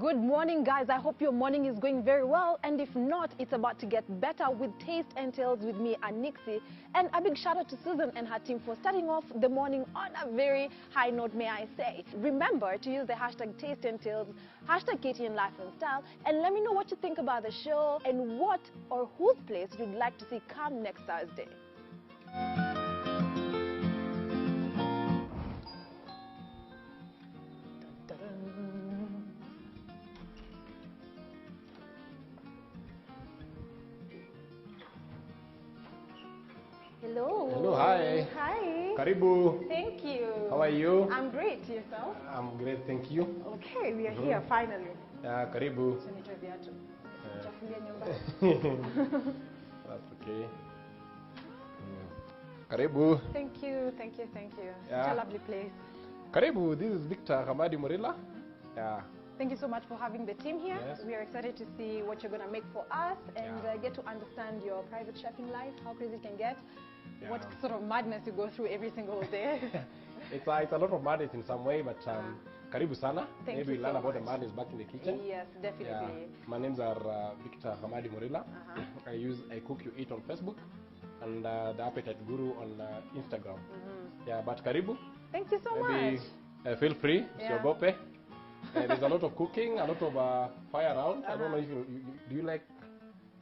Good morning, guys. I hope your morning is going very well. And if not, it's about to get better with Ktn'S with me and Nixie. And a big shout out to Susan and her team for starting off the morning on a very high note, may I say. Remember to use the hashtag Ktn'S, hashtag Ktn Life and Style, and let me know what you think about the show and what or whose place you'd like to see come next Thursday. Hello. Hello, hi. Hi. Karibu. Thank you. How are you? I'm great. Yourself? I'm great, thank you. Okay, we are here finally. Karibu. That's okay. Karibu. Thank you, thank you, thank you. Yeah. Such a lovely place. Karibu, this is Victor Hamadi Morila. Yeah. Thank you so much for having the team here. Yes. We are excited to see what you're going to make for us and Yeah. get to understand your private chefing life, how crazy it can get, Yeah. what sort of madness you go through every single day. It's a lot of madness in some way, but Karibu Sana. Thank Maybe you we'll learn so about the much. madness back in the kitchen. Yes, definitely. Yeah. My names are Victor Hamadi Morila. I cook you eat on Facebook and the Appetite Guru on Instagram. Yeah, but Karibu. Thank you so Maybe much. feel free. It's Yeah. your gope. There's a lot of cooking, a lot of fire around. I don't know if do you like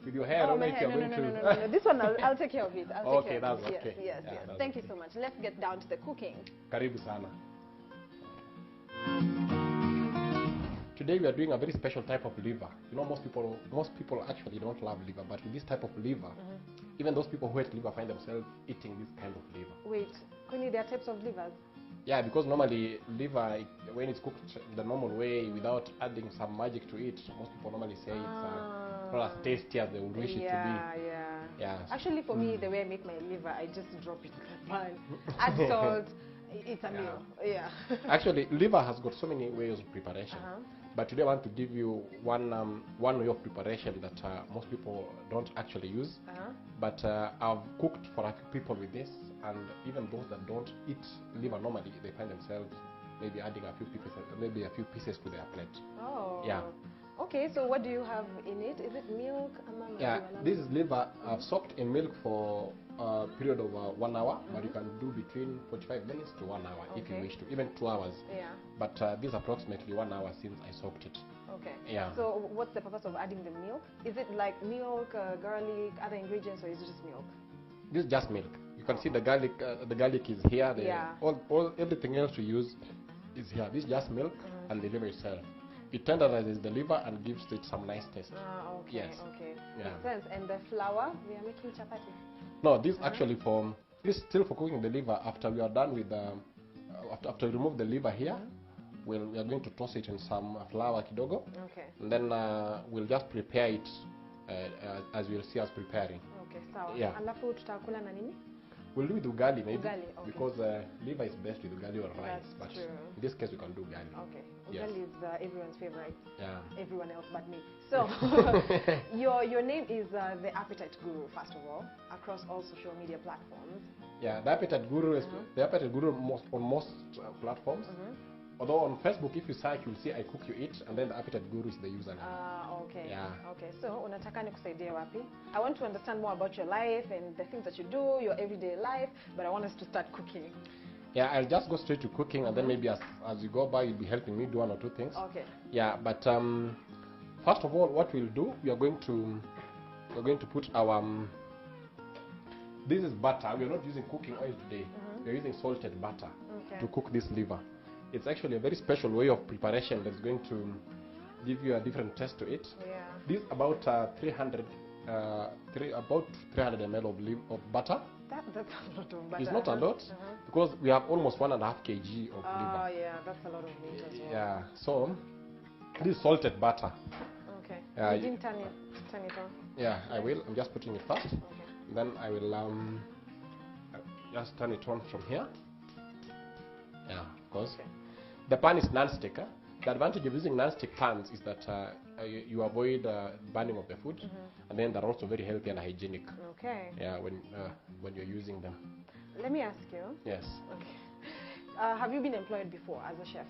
with your hair? I don't know if you're going to. No. This one, I'll take care of it. I'll take care that's of it. okay. Yes. Yeah, that's Thank you okay. so much. Let's get down to the cooking. Karibu sana. Today we are doing a very special type of liver. You know, most people actually don't love liver, but with this type of liver, even those people who hate liver find themselves eating this kind of liver. Wait, Kuni, there are types of livers? Yeah, because normally liver, when it's cooked the normal way without adding some magic to it, most people normally say it's not as tasty as they would wish it to be. Yeah. Actually, for me, the way I make my liver, I just drop it in the pan, add salt, it's a meal. Yeah. Actually, liver has got so many ways of preparation. But today I want to give you one way of preparation that most people don't actually use. But I've cooked for a few people with this, and even those that don't eat liver normally, they find themselves maybe adding a few pieces to their plate. Oh. Yeah. Okay, so what do you have in it? Is it milk? Yeah, this is liver soaked in milk for a period of 1 hour, but you can do between 45 minutes to 1 hour if you wish to, even 2 hours. Yeah. But this is approximately 1 hour since I soaked it. Okay. Yeah. So what's the purpose of adding the milk? Is it like milk, garlic, other ingredients, or is it just milk? This is just milk. You can see the garlic. The garlic is here. Everything else we use is here. This is just milk and the liver itself. It tenderizes the liver and gives it some nice taste. Okay. Yes. Okay. Yeah. Makes sense. And the flour, we are making chapati. No, this actually this is still for cooking the liver. After we are done with after we remove the liver here, we are going to toss it in some flour kidogo. Okay. And then we'll just prepare it as you'll see us preparing. Okay, sawa. Yeah. Alafu tutakula na nini? We'll do with ugali maybe, Ugali, okay. because liver is best with ugali or rice. That's but true. in this case, we can do ugali. Okay. Yes. Ugali is everyone's favorite. Yeah. Everyone else but me. So, your name is the Appetite Guru, first of all, across all social media platforms. Yeah, the Appetite Guru is the Appetite Guru on most platforms. Although on Facebook, if you search, you'll see I Cook You Eat, and then the Appetite Guru is the username. Okay. Yeah. Okay. So, unataka nikusaidie wapi? I want to understand more about your life and the things that you do, your everyday life, but I want us to start cooking. Yeah, I'll just go straight to cooking, and then maybe as you go by, you'll be helping me do 1 or 2 things. Okay. Yeah, but first of all, what we'll do, we're going to put our this is butter. We're not using cooking oil today. We're using salted butter to cook this liver. It's actually a very special way of preparation that's going to give you a different taste to it. Yeah. This is about 300 ml of butter. That's a lot of butter. It's not a lot because we have almost 1.5 kg of liver. Oh yeah, that's a lot of meat as well. Yeah, so this is salted butter. Okay. You didn't turn it on. Yeah, I will. I'm just putting it first. Okay. Then I will just turn it on from here. Yeah, of course. Okay. The pan is non-stick. The advantage of using non-stick pans is that you avoid burning of the food, and then they're also very healthy and hygienic. Okay. Yeah, when you're using them. Let me ask you. Yes. Okay. Have you been employed before as a chef?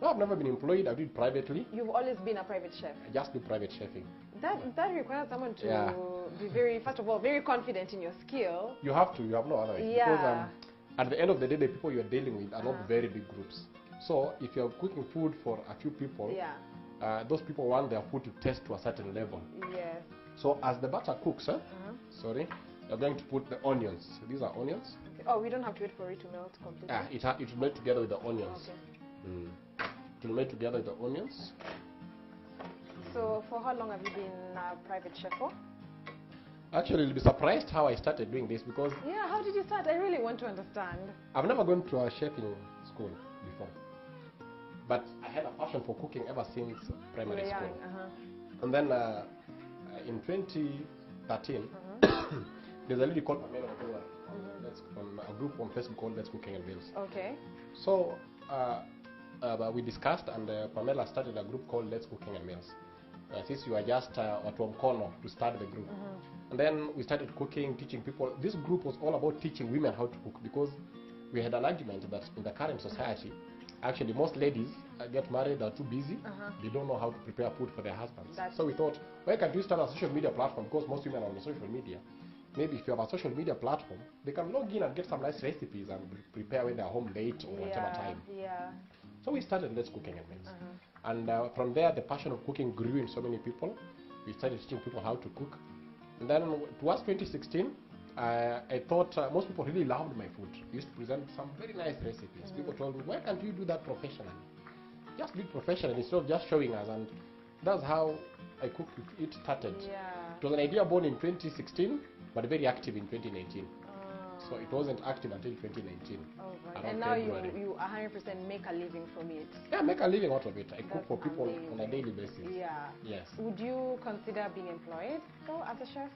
No, I've never been employed. I do it privately. You've always been a private chef? I just do private chefing. That requires someone to be very, first of all, very confident in your skill. You have to. You have no other way. Yeah. Because at the end of the day, the people you're dealing with are not very big groups. So if you're cooking food for a few people, those people want their food to taste to a certain level. Yes. So as the batter cooks, sorry, you're going to put the onions. These are onions. Okay. Oh, we don't have to wait for it to melt completely. It will melt together with the onions. Okay. It will melt together with the onions. So for how long have you been a private chef for? Actually, you'll be surprised how I started doing this because... Yeah, how did you start? I really want to understand. I've never gone to a chefing school before. But I had a passion for cooking ever since primary school. And then in 2013, there's a lady called Pamela on a group on Facebook called Let's Cooking and Meals. Okay. So we discussed, and Pamela started a group called Let's Cooking and Meals. Since you are just at Mkono to start the group. And then we started cooking, teaching people. This group was all about teaching women how to cook because we had an argument that in the current society, actually most ladies get married, they're too busy, they don't know how to prepare food for their husbands. So we thought, why can't we start a social media platform, because most women are on the social media. Maybe if you have a social media platform, they can log in and get some nice recipes and prepare when they're home late or whatever time. So we started Let's Cooking and Meals. And from there, the passion of cooking grew in so many people. We started teaching people how to cook. And then towards 2016, I thought most people really loved my food. I used to present some very nice recipes. People told me, why can't you do that professionally? Just do it professionally instead of just showing us. And that's how I cooked with it started. It was an idea born in 2016, but very active in 2019. So it wasn't active until 2019. And now you 100% make a living from it. Yeah, make a living out of it. I cook for people on a daily basis. Yes. Would you consider being employed though as a chef?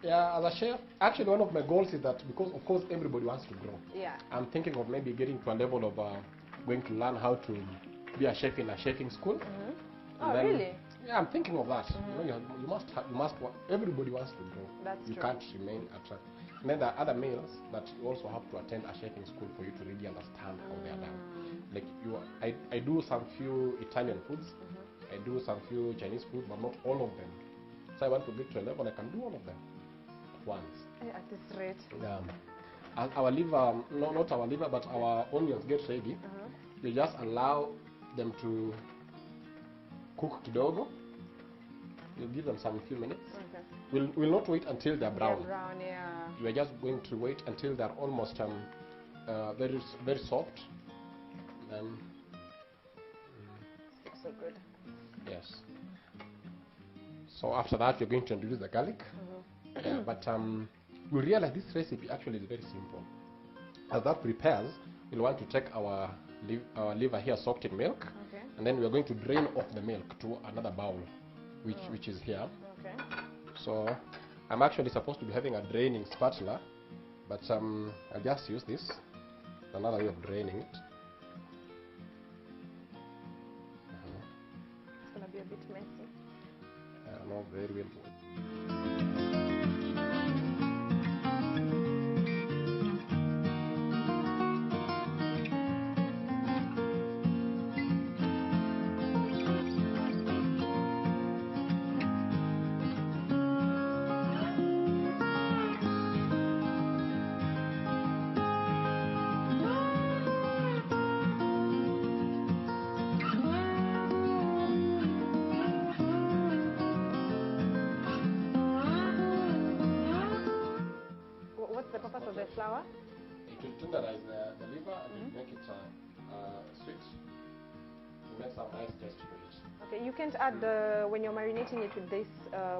Yeah, as a chef, actually one of my goals is that, because of course everybody wants to grow. I'm thinking of maybe getting to a level of going to learn how to be a chef in a chefing school. Oh, really? Yeah, I'm thinking of that. You know, you must. Everybody wants to grow. That's true. You can't remain attractive. And then there are other meals that you also have to attend a chefing school for you to really understand how they are done. Like I do some few Italian foods, I do some few Chinese food, but not all of them. So I want to get to a level I can do all of them at once. At this rate. Our liver, not our liver, but our onions get ready. You just allow them to cook kidogo. You give them some few minutes. We'll not wait until they're brown. You are just going to wait until they're almost very, very soft. Then so good. Yes. So after that, you're going to introduce the garlic. But we realize this recipe actually is very simple. As that prepares, we'll want to take our liver here soaked in milk, and then we're going to drain off the milk to another bowl, which is here. So I'm actually supposed to be having a draining spatula, but I'll just use this. Another way of draining it. It's gonna be a bit messy. No, very well. Flour? It will tenderize the liver and make it sweet. It makes a nice taste to it. Okay, you can't add when you're marinating it with this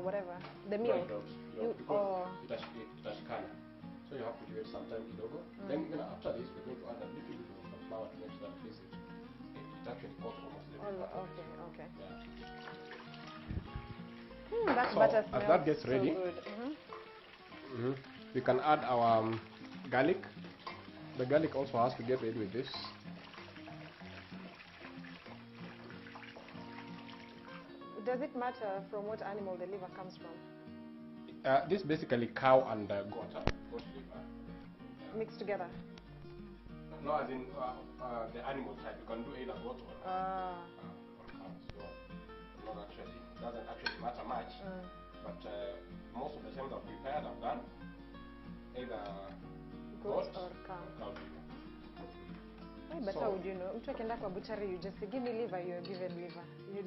whatever, the milk. It has color. So you have to give it some time kidogo. Then even after this, we're going to add a little bit of the flour to make sure that it actually coats almost everything. Okay. Yeah. That so butter smells as that gets ready, so good. we can add our garlic. The garlic also has to get ready with this. Does it matter from what animal the liver comes from? This basically cow and goat liver. Mixed together? No, as in the animal type. You can do either goat or cow. So not actually, doesn't actually matter much. But most of the times I've prepared, I've done either goat or cow. liver. But how would you know? Mtu akienda kwa butchery, you just say, give me liver, you're given liver.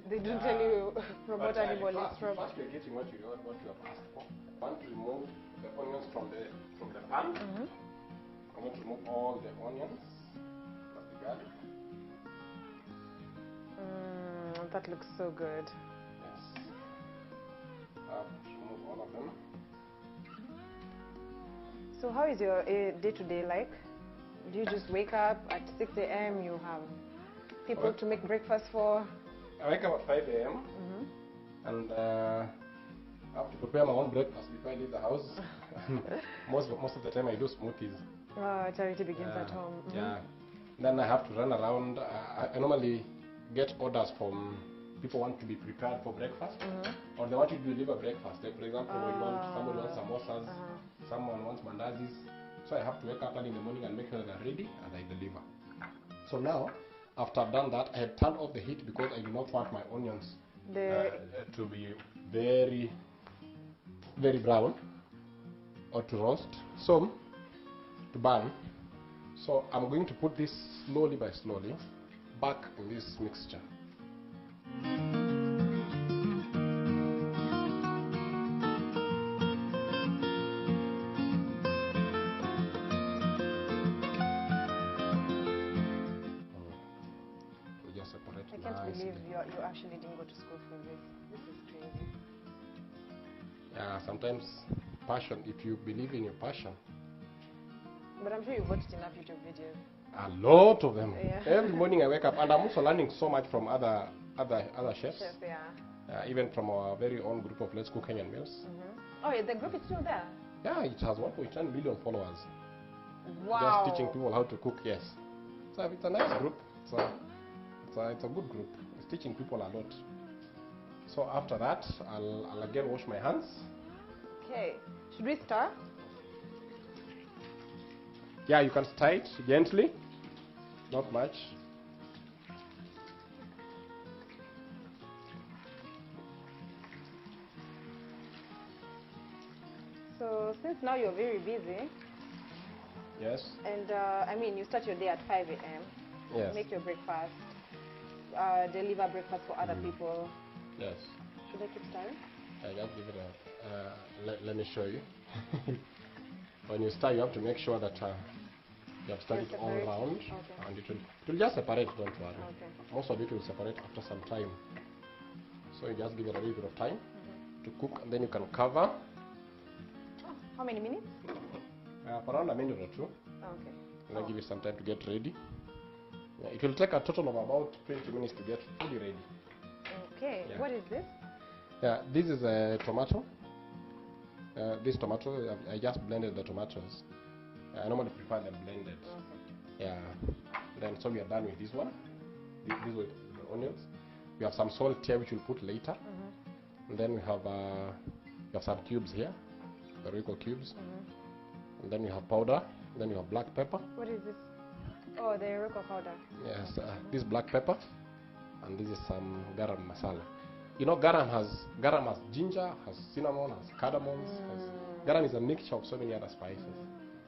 They don't tell you from what animal it's from. First you're getting what you have asked for. Once you remove the onions from the pan, I'm going to remove all the onions, plus the garlic. That looks so good. Yes. Remove all of them. So how is your day-to-day like? Do you just wake up at 6 a.m., you have people to make breakfast for? I wake up at 5 a.m. And I have to prepare my own breakfast before I leave the house. most of the time I do smoothies. Charity begins at home. Yeah. Then I have to run around. I normally get orders from people want to be prepared for breakfast, or they want you to deliver breakfast. Like for example, somebody wants samosas, someone wants mandazis. So I have to wake up early in the morning and make sure they're ready, and I deliver. So now, after I've done that, I had turned off the heat because I do not want my onions to be very, very brown or to roast. So, to burn. So I'm going to put this slowly by slowly back in this mixture. I can't believe you actually didn't go to school for this. This is crazy. Yeah, sometimes passion, if you believe in your passion. But I'm sure you've watched enough YouTube videos. A lot of them. Yeah. Every morning I wake up, and I'm also learning so much from other chefs. Even from our very own group of Let's Cook Kenyan Meals. Oh, yeah, the group is still there? Yeah, it has 1.10 million followers. Wow. Just teaching people how to cook, yes. So it's a nice group. It's a good group. It's teaching people a lot. So after that, I'll again wash my hands. Okay. Should we stir? Yeah, you can stir it gently. Not much. So since now you're very busy. Yes. And I mean, you start your day at 5 a.m. Yes. Make your breakfast. Deliver breakfast for other people. Yes. Should I keep stirring? I just give it a. Let me show you. When you stir, you have to make sure that you have stirred it all around, and it will just separate. Don't worry. Okay. Most of it will separate after some time. So you just give it a little bit of time to cook, and then you can cover. Oh, how many minutes? For around a minute or two. Okay. And then give it some time to get ready. Yeah, it will take a total of about 20 minutes to get fully ready. Okay. Yeah. What is this? Yeah, this is a tomato. This tomato, I just blended the tomatoes. I normally prefer them blended. Okay. Yeah. Then so we are done with this one. This with the onions. We have some salt here which we'll put later. And then we have some cubes here, the Rico cubes. And then we have powder. Then we have black pepper. What is this? Oh, the Rico powder. Yes, this black pepper, and this is some garam masala. You know, garam has ginger, has cinnamon, has cardamoms. Garam is a mixture of so many other spices.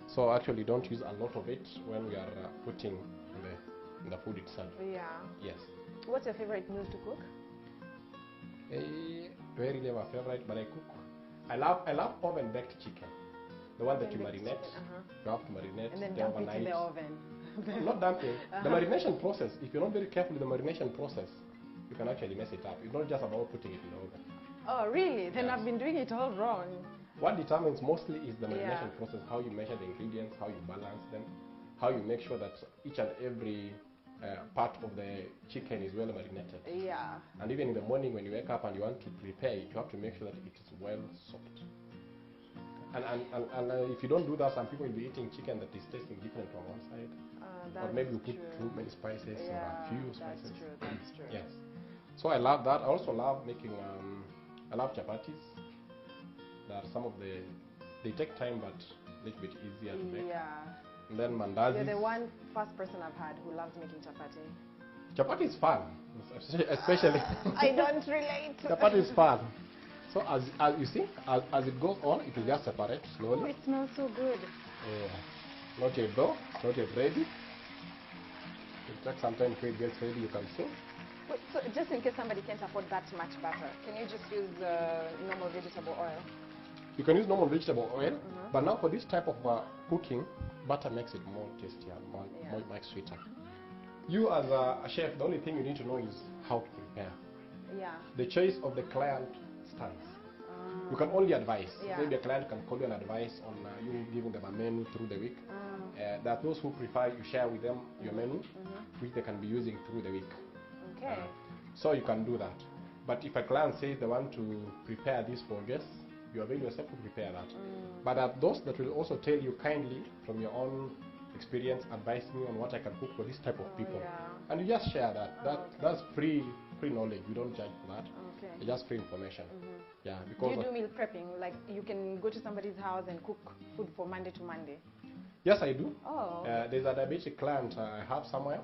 So actually, don't use a lot of it when we are putting in the food itself. Yeah. Yes. What's your favorite meal to cook? Very never favorite, but I cook. I love oven baked chicken. The one that you marinate. You have to marinate and then dump it in the oven. Not dumping. The marination process, if you're not very careful with the marination process, you can actually mess it up. It's not just about putting it in the oven. Oh, really? Then yes. I've been doing it all wrong. What determines mostly is the marination process, how you measure the ingredients, how you balance them, how you make sure that each and every part of the chicken is well marinated. Yeah. And even in the morning when you wake up and you want to prepare it, you have to make sure that it is well soaked. And if you don't do that, some people will be eating chicken that is tasting different from one side. Or maybe you put too many spices or a few spices. That's true. Yes. So I love that. I also love making, I love chapatis. There are some of they take time but a little bit easier to make. Yeah. And then mandazis. You're the first person I've had who loves making chapati. Chapati is fun, especially. I don't relate. Chapati is fun. So as you see, as it goes on, it will just separate slowly. Oh, it smells so good. Yeah. Not yet though. It's not yet ready. It takes some time before it gets ready. You can see. Wait, so just in case somebody can't afford that much butter, can you just use normal vegetable oil? You can use normal vegetable oil, but now for this type of cooking, butter makes it more tastier, more sweeter. You as a chef, the only thing you need to know is how to prepare. Yeah. The choice of the client stands. You can only advise. Yeah. Maybe a client can call you an advice on you giving them a menu through the week. There are those who prefer you share with them your menu, which they can be using through the week. Okay. So you can do that. But if a client says they want to prepare this for guests, you avail yourself to prepare that. But there are those that will also tell you kindly from your own experience, advise me on what I can cook for this type of people. Yeah. And you just share that. That's free knowledge. We don't charge for that. Okay. It's just free information. Yeah, because do you do meal prepping? Like you can go to somebody's house and cook food for Monday to Monday? Yes, I do. Oh. There's a diabetic client I have somewhere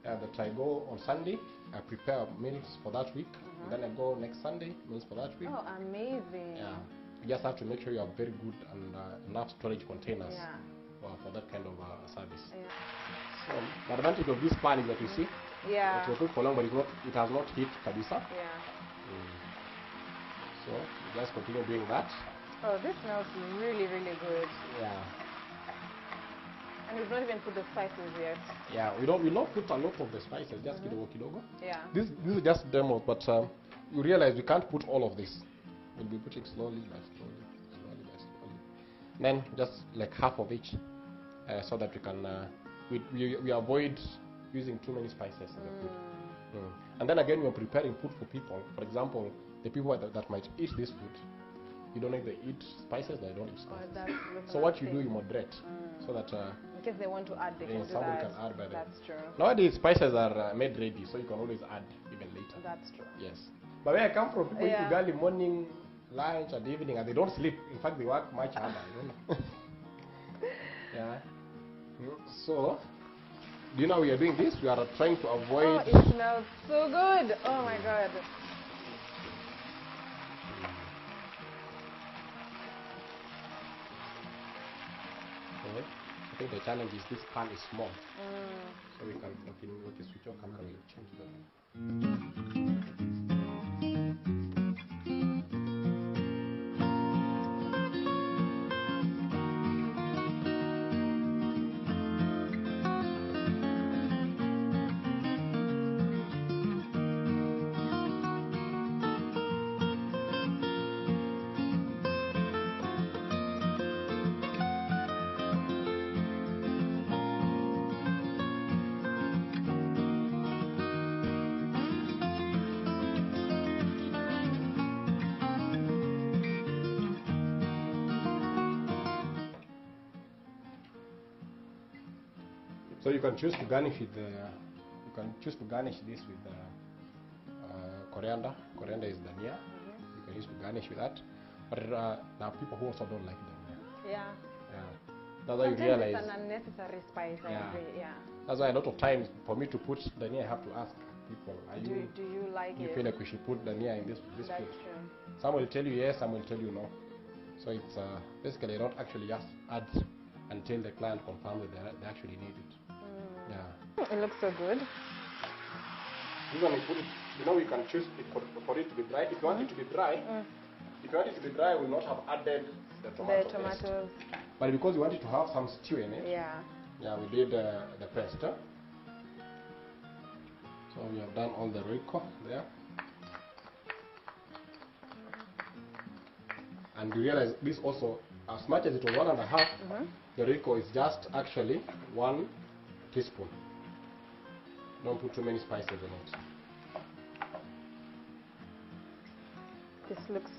that I go on Sunday. I prepare meals for that week. And then I go next Sunday, meals for that week. Oh, amazing. Yeah. You just have to make sure you have very good and enough storage containers for that kind of service. Yeah. So the advantage of this pan is that you see, Yeah. it will cook for long, but it has not heat kabisa. Yeah. So you just continue doing that. Oh, this smells really, really good. Yeah. And we've not even put the spices yet. Yeah, we don't put a lot of the spices, just kidogo kidogo. Yeah. This is just demo, but you realize we can't put all of this. We'll be putting slowly by slowly, slowly by slowly. Then just like half of each, so that we can we avoid using too many spices in the food. And then again, we're preparing food for people. For example, the people that might eat this food, you don't know if they eat spices, they don't eat spices. So what you do, you moderate, so that in case they want to add, they can do somebody that. can add by them. That's true. Nowadays, spices are made ready, so you can always add even later. That's true. Yes. But where I come from, people eat ugali morning, lunch, and evening, and they don't sleep. In fact, they work much harder. You know? Yeah. So, do you know we are doing this? We are trying to avoid. Oh, it smells so good. Oh my god. Okay. I think the challenge is this pan is small. So we can continue with the switch on camera. We'll change the. So you can choose to garnish with this with coriander. Coriander is dania. You can use to garnish with that. But there are people who also don't like dania. Yeah. Yeah. That's why you realize. It's an unnecessary spice. I agree. Yeah. That's why a lot of times for me to put dania, I have to ask people, do you like you it? feel like we should put dania in this That's food? true. Some will tell you yes, some will tell you no. So it's basically don't actually just add until the client confirms that they actually need it. Yeah. It looks so good. Even if you can choose it for it to be dry. If you want it to be dry, we will not have added the tomato paste. But because we wanted to have some stew in it, we did the paste. So we have done all the Royco there. And you realize this also, as much as it was 1.5, the Royco is just actually 1 teaspoon. Don't put too many spices in it. This looks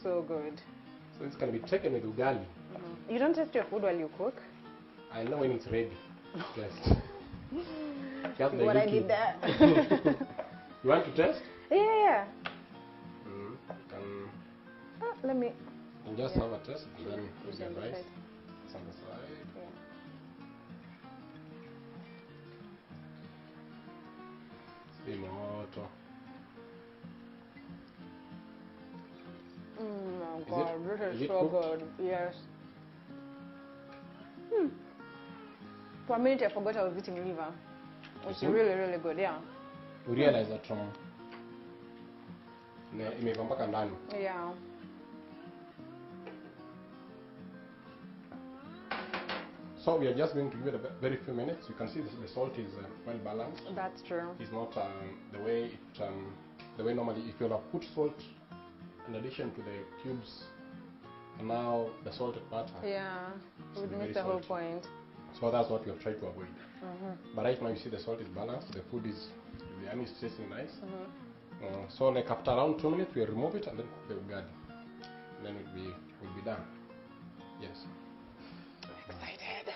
so good. So this can be taken with ugali. You don't taste your food while you cook? I know when it's ready. Yes. Just what I did there. You want to test? Yeah. You can Let me. just have a test and then use your rice. Side. It's on the side. Imoto. Oh God, this is so cooked? good. Yes. For a minute, I forgot I was eating liver. It's really, really good. Yeah. You realize that from imeiva mpaka ndani. Yeah. So we are just going to give it a very few minutes. You can see the salt is well balanced. That's true. It's not the way normally if you have put salt in addition to the cubes and now the salted butter. Yeah. It would very miss the whole salty. point. So that's what we have tried to avoid. But right now you see the salt is balanced. The food is the yummy is tasting nice. So like after around 2 minutes we'll remove it and then cook the ugali. And then we'll be done. Yes. Excited.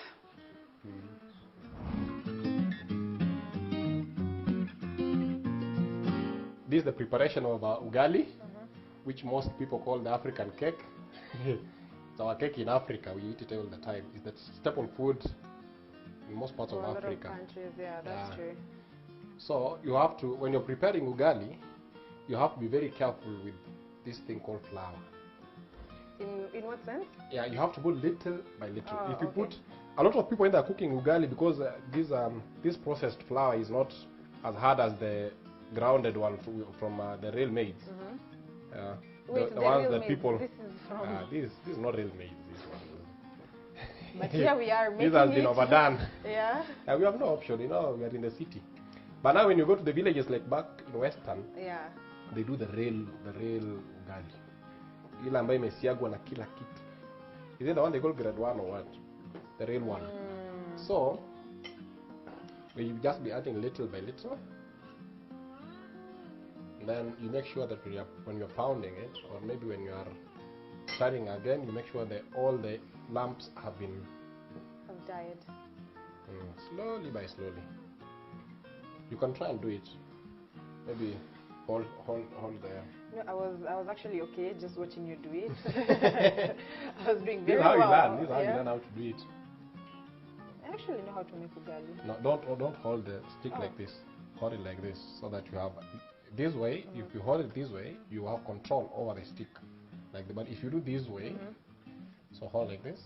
This is the preparation of ugali, which most people call the African cake. It's our cake in Africa. We eat it all the time. It's the staple food in most parts of For a Africa. lot of countries, yeah, that's true. So you have to, when you're preparing ugali, you have to be very careful with this thing called flour. In what sense? Yeah, you have to put little by little. Oh, if you okay. put, a lot of people end up cooking ugali because this processed flour is not as hard as the grounded one from the real maize. Wait, the ones real that maize, people. this is from... This is not real maize. This one. But here we are making This has been it. overdone. Yeah. We have no option, we are in the city. But now when you go to the villages like back in Western, Yeah. they do the real ugali. Ile ambayo imesiagwa na kila kitu. Is it the one they call grade 1 or what? The real one. So, you just be adding little by little. And then you make sure that when you're pounding it, or maybe when you are starting again, you make sure that all the lumps have been I've died. slowly by slowly. You can try and do it. Maybe hold there. No, I was actually okay just watching you do it. I was doing This very is how well. you learn. This is how you Yeah. learn how to do it. I actually know how to make ugali. No, don't hold the stick like this. Hold it like this so that you have this way. If you hold it this way, you have control over the stick. Like but if you do this way, so hold like this.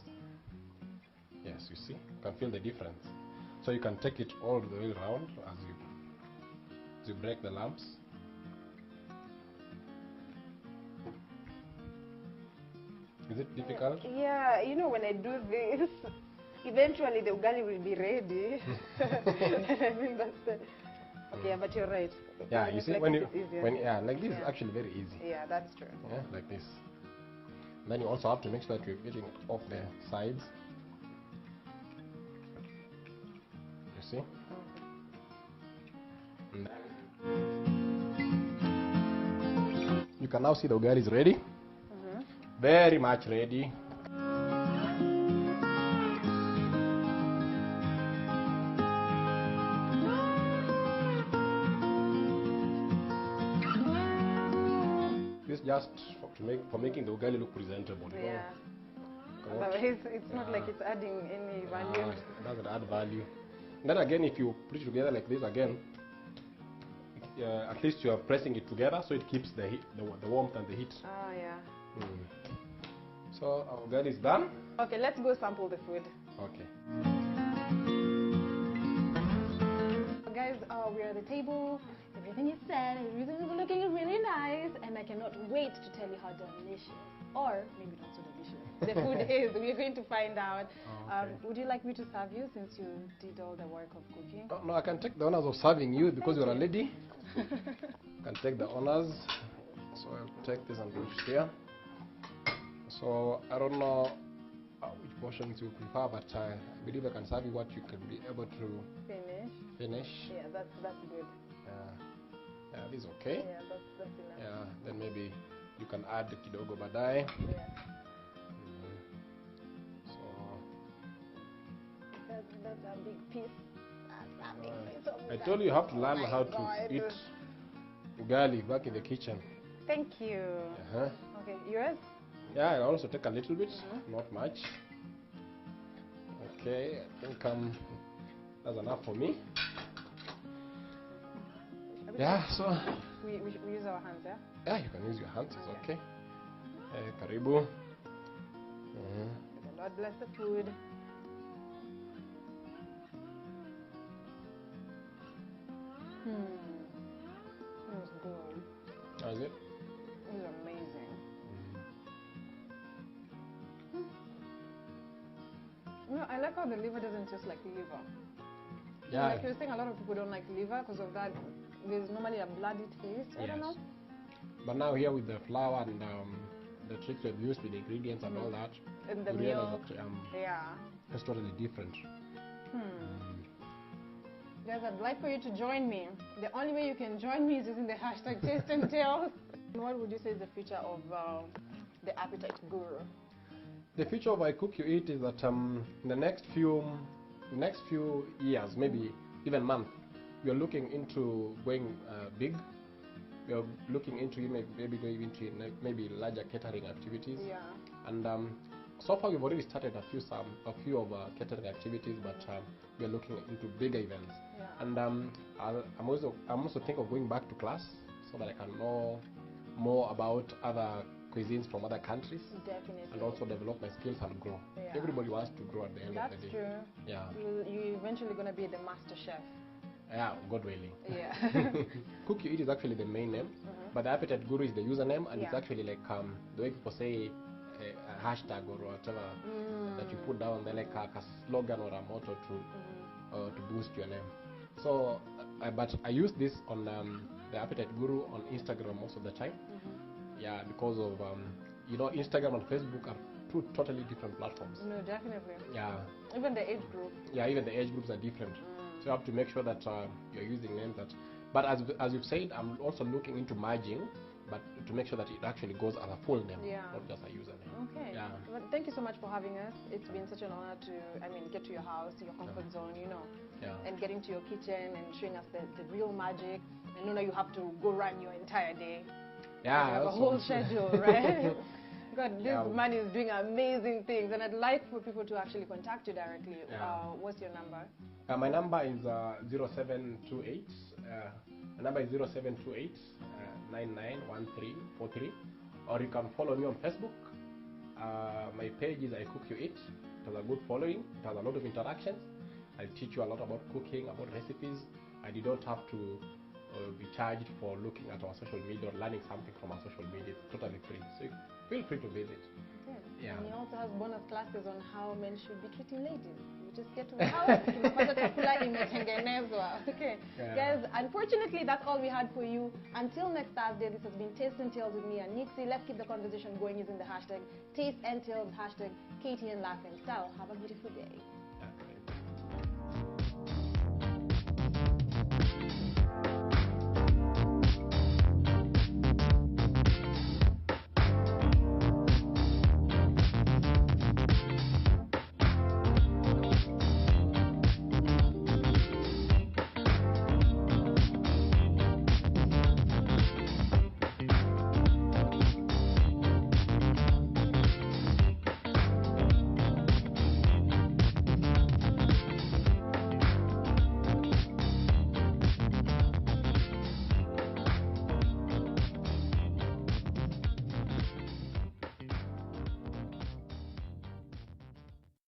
Yes, you see, you can feel the difference. So you can take it all the way around as you break the lumps. Is it difficult? Yeah, you know when I do this, eventually the ugali will be ready. I mean that's the... Okay, but you're right. Yeah, When you it's see like when this, you it's easier. like this is actually very easy. Yeah, that's true. Yeah, like this. Then you also have to make sure that you're getting it off the sides. You see? And then you can now see the ugali is ready. Very much ready. This just for making the ugali look presentable. You Yeah. know? Otherwise, it's not like it's adding any value. It doesn't add value. Then again, if you put it together like this again, at least you are pressing it together so it keeps the heat, the warmth and the heat. Oh, yeah. So our ugali is done. Okay, let's go sample the food. Okay. Guys, we're at the table. Everything is set. Everything is looking really nice. And I cannot wait to tell you how delicious, or maybe not so delicious, the food is. We're going to find out. Okay. Would you like me to serve you since you did all the work of cooking? Oh, no, I can take the honors of serving you because Thank you're a you. lady. I can take the honors. So I'll take this and put it here. So I don't know which portions you prefer, but I believe I can serve you what you can be able to finish. Yeah, that's good. Yeah, this is okay. Yeah, that's enough. Yeah, then maybe you can add kidogo baadaye. Yeah. So That's a big piece. That's a big piece of I ugali. told you you have to learn Oh my how to God. eat ugali back in the kitchen. Thank you. Okay, yours? Yeah, I also take a little bit, not much. Okay, I think that's enough for me. Yeah, so We use our hands, yeah? yeah, you can use your hands, it's okay. Karibu. May the Lord bless the food. It was good. How is it? It was amazing. You know, I like how the liver doesn't taste like liver. Yeah. Like you were saying, a lot of people don't like liver because of that. There's normally a bloody taste. I don't know. But now here with the flour and the tricks we've used with the ingredients and all that, And the we realize milk. that Yeah. it's totally different. Guys, I'd like for you to join me. The only way you can join me is using the hashtag Taste and Tales. What would you say is the future of the Appetite Guru? The future of I Cook You Eat is that in the next few years, maybe even months, we are looking into going big. We are looking into maybe going into maybe larger catering activities. Yeah. And so far we've already started a few of catering activities, but we are looking into bigger events. Yeah. And I'm also thinking of going back to class so that I can know more about other cuisines from other countries. Definitely. And also develop my skills and grow. Yeah. Everybody wants to grow at the end of the day. That's true. Yeah. You're eventually going to be the master chef. Yeah, God willing. Yeah. Cook You Eat is actually the main name, but the Appetite Guru is the username, and it's Yeah. actually like the way people say a hashtag or whatever that you put down there, like a slogan or a motto to boost your name. So, but I use this on the Appetite Guru on Instagram most of the time. Yeah, because of Instagram and Facebook are two totally different platforms. No, definitely. Yeah. Even the age group. Yeah, even the age groups are different. So you have to make sure that you're using names that. But as you've said, I'm also looking into merging, but to make sure that it actually goes as a full name, not just a username. Okay. Yeah. Well, thank you so much for having us. It's been such an honor to, get to your house, your comfort zone, Yeah. and get into your kitchen and showing us the real magic. And now you have to go run your entire day. Yeah. You have a whole schedule, right? God, this man is doing amazing things, and I'd like for people to actually contact you directly. Yeah. What's your number? My number is 0728. My number is 0728 991343, or you can follow me on Facebook. My page is I Cook You Eat. It has a good following. It has a lot of interactions. I teach you a lot about cooking, about recipes. And you don't have to be charged for looking at our social media or learning something from our social media. It's totally free. So feel free to visit. Okay. Yeah. And he also has bonus classes on how men should be treating ladies. You just get to how tumepata chakula imetengenezwa. Okay. Yeah. Guys, unfortunately, that's all we had for you. Until next Thursday, this has been Taste and Tales with me and Nixie. Let's keep the conversation going using the hashtag Taste and Tales, hashtag KTN Life and Style. Have a beautiful day.